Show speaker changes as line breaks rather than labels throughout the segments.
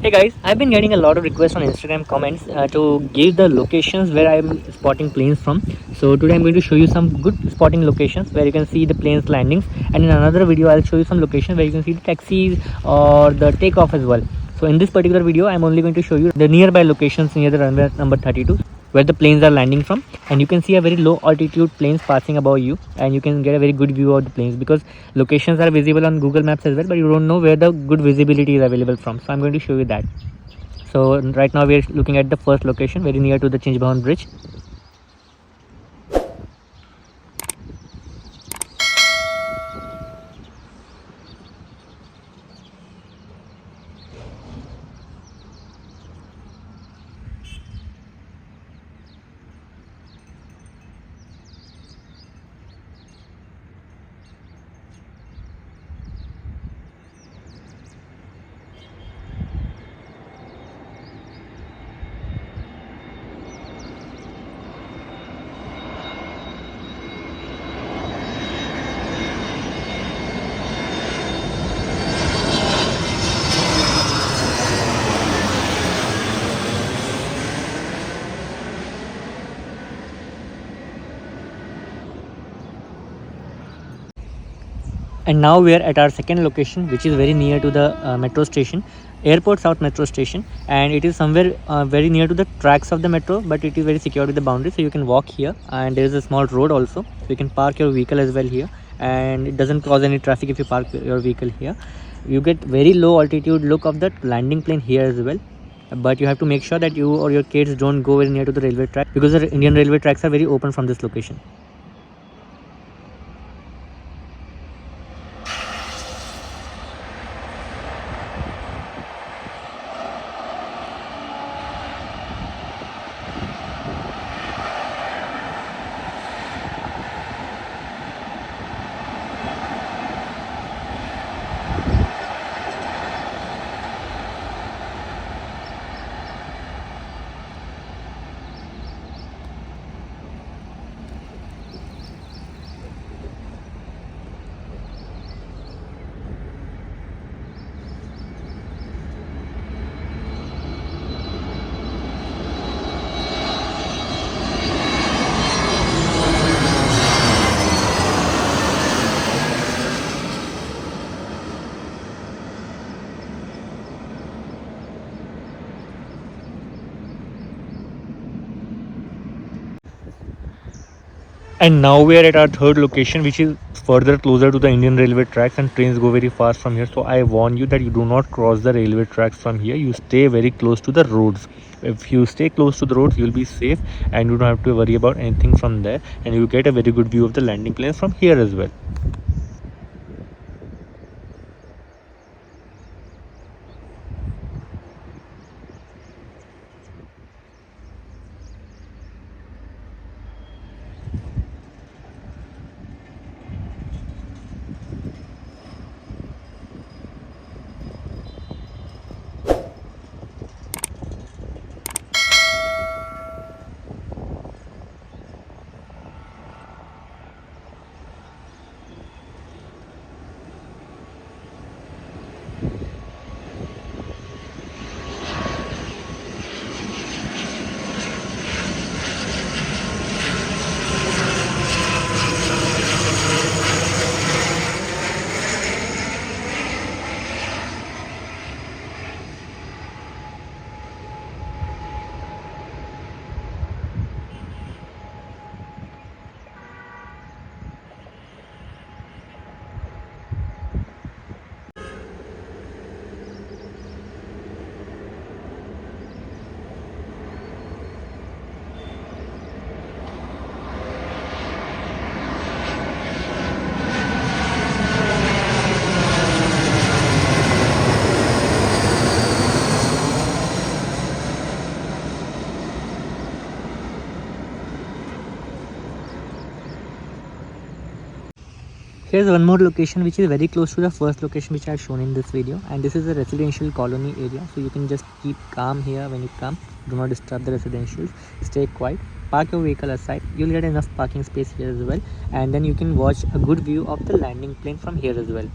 Hey guys, I've been getting a lot of requests on Instagram comments to give the locations where I'm spotting planes from. So today I'm going to show you some good spotting locations where you can see the planes landings, and in another video I'll show you some locations where you can see the taxis or the takeoff as well. So in this particular video I'm only going to show you the nearby locations near the runway number 32 where the planes are landing from, and you can see a very low altitude planes passing above you, and you can get a very good view of the planes because locations are visible on Google Maps as well, but you don't know where the good visibility is available from. So I'm going to show you that. So right now we are looking at the first location very near to the Chinchbahan bridge. And now we are at our second location, which is very near to the metro station, Airport South metro station, and it is somewhere very near to the tracks of the metro, but it is very secure with the boundary, so you can walk here, and there is a small road also, so you can park your vehicle as well here, and it doesn't cause any traffic if you park your vehicle here. You get very low altitude look of the landing plane here as well, but you have to make sure that you or your kids don't go very near to the railway track because the Indian railway tracks are very open from this location. And now we are at our third location, which is further closer to the Indian railway tracks, and trains go very fast from here. So I warn you that you do not cross the railway tracks from here. You stay very close to the roads. If you stay close to the roads, you will be safe and you don't have to worry about anything from there, and you get a very good view of the landing planes from here as well. Here's one more location which is very close to the first location which I have shown in this video, and this is a residential colony area, so you can just keep calm here when you come. Do not disturb the residentials, stay quiet, park your vehicle aside. You'll get enough parking space here as well, and then you can watch a good view of the landing plane from here as well.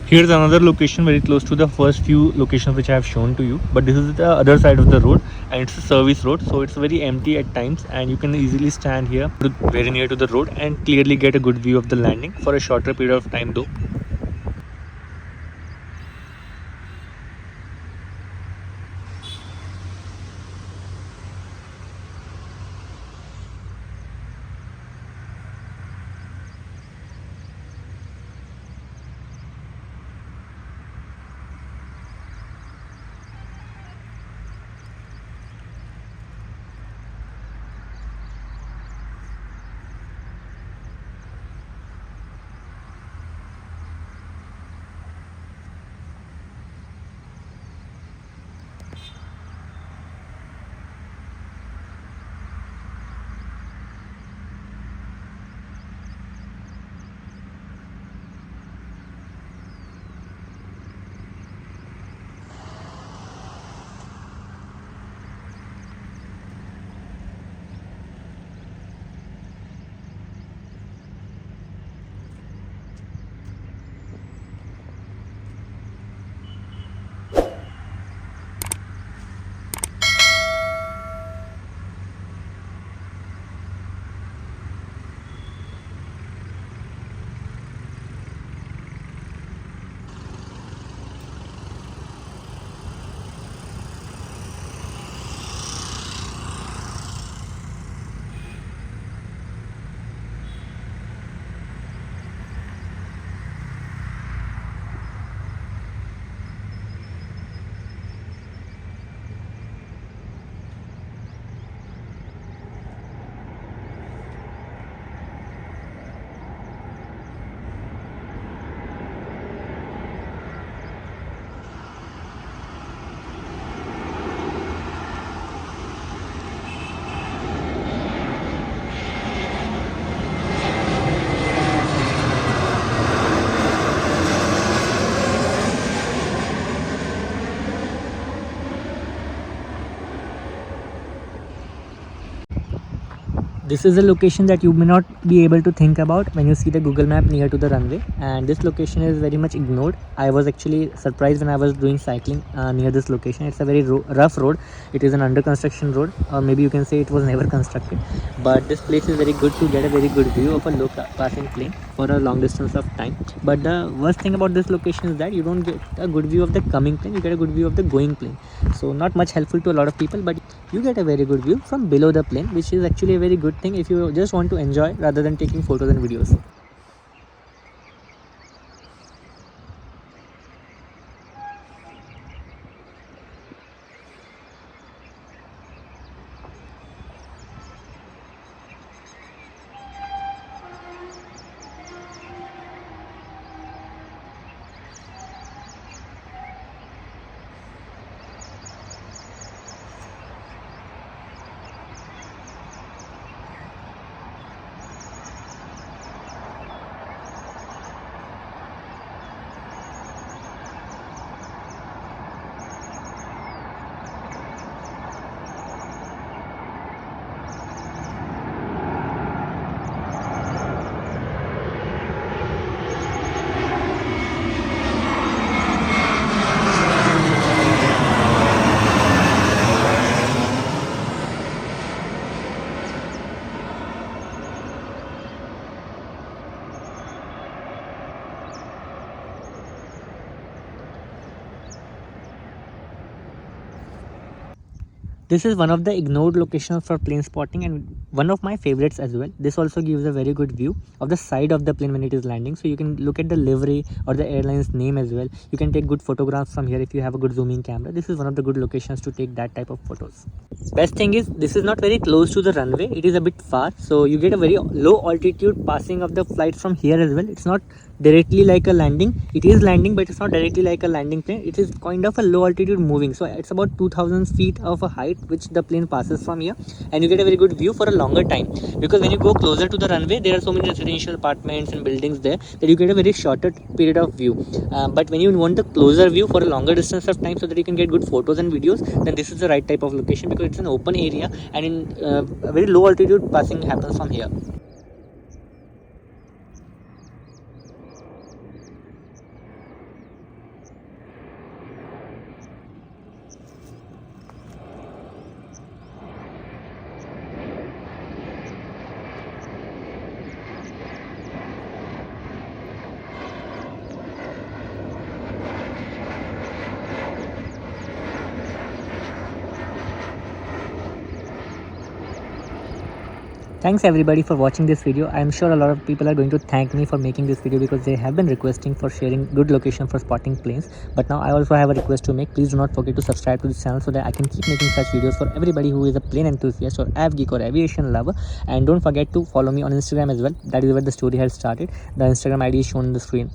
Here's another location very close to the first few locations which I have shown to you, but this is the other side of the road and it's a service road, so it's very empty at times, and you can easily stand here very near to the road and clearly get a good view of the landing for a shorter period of time though. This is a location that you may not be able to think about when you see the Google map near to the runway, and this location is very much ignored. I was actually surprised when I was doing cycling near this location. It's a very rough road. It is an under construction road, or maybe you can say it was never constructed, but this place is very good to get a very good view of a low passing plane for a long distance of time. But the worst thing about this location is that you don't get a good view of the coming plane, you get a good view of the going plane. So not much helpful to a lot of people, but you get a very good view from below the plane, which is actually a very good thing if you just want to enjoy rather than taking photos and videos. This is one of the ignored locations for plane spotting and one of my favorites as well. This also gives a very good view of the side of the plane when it is landing, so you can look at the livery or the airline's name as well. You can take good photographs from here if you have a good zooming camera. This is one of the good locations to take that type of photos. Best thing is this is not very close to the runway, it is a bit far, so you get a very low altitude passing of the flight from here as well. It's not directly like a landing, it is landing, but it's not directly like a landing plane. It is kind of a low altitude moving, so it's about 2000 feet of a height which the plane passes from here, and you get a very good view for a longer time, because when you go closer to the runway there are so many residential apartments and buildings there that you get a very shorter period of view, but when you want the closer view for a longer distance of time so that you can get good photos and videos, then this is the right type of location, because it's an open area and in a very low altitude passing happens from here. Thanks everybody for watching this video. I am sure a lot of people are going to thank me for making this video because they have been requesting for sharing good location for spotting planes. But now I also have a request to make. Please do not forget to subscribe to this channel so that I can keep making such videos for everybody who is a plane enthusiast or av geek or aviation lover. And don't forget to follow me on Instagram as well. That is where the story has started. The Instagram ID is shown on the screen.